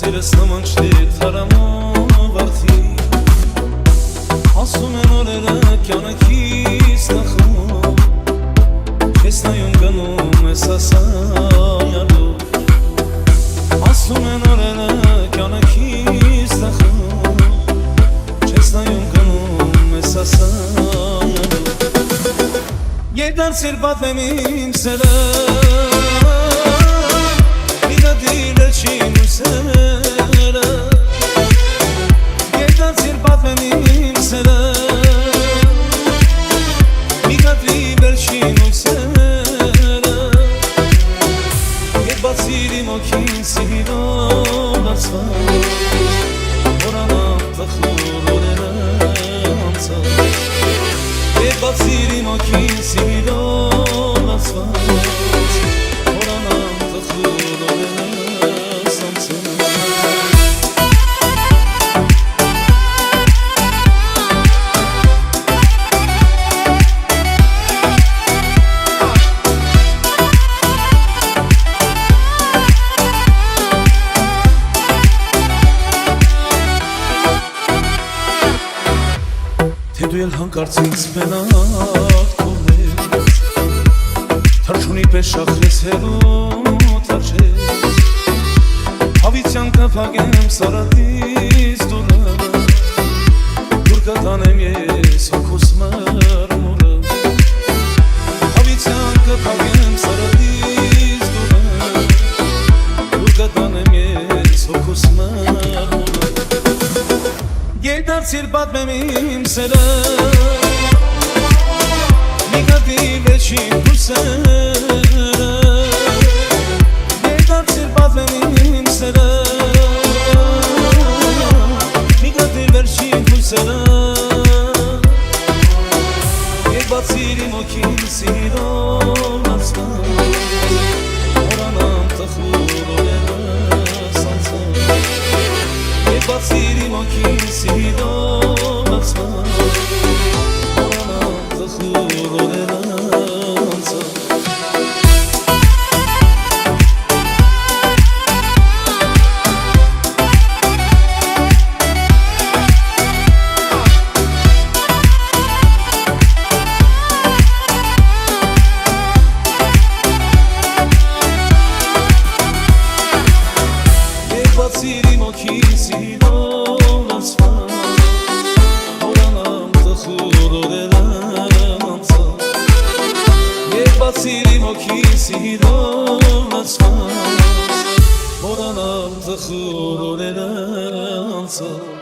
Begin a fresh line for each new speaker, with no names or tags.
Սիրս նմանչի թարամով արդի Ասում են օրերը կյանքիս նախում Ես նայում գնում ես ասայալով Ասում են օրերը կյանքիս նախում Ես նայում գնում ես ասայալով Երկարցիր պատմեմ իմ սերը Դու էլ հանկարծից մենակ կողնես Թրջունի պես շախրես հերոտ արջես Հավիցյան կպագեմ սարատից դուրը Դուր կտանեմ ես հոգուս մրմուրը Հավիցյան կպագեմ սարատից դուրը Դուր կտանեմ ես հոգուս մրմուրը Երկարցիր պատմեմ իմ սերը Մի կատի վերջին հուսերը Երկարցիր պատմեմ իմ սերը Մի կատի վերջին հուսերը Եկ բացիր իմ օքին սիրով ասկան Որանամ տխուր օրերս անցան Եկ բացիր իմ օքին սիրով ասկան Որանամ տխուր օրերս անցան Բացիր իմ օքին սիրով ասվան Որանամ տխուր օրերն անցան Եկ բացիր իմ օքին սիրով ասվան Որանամ տխուր օրերն անցան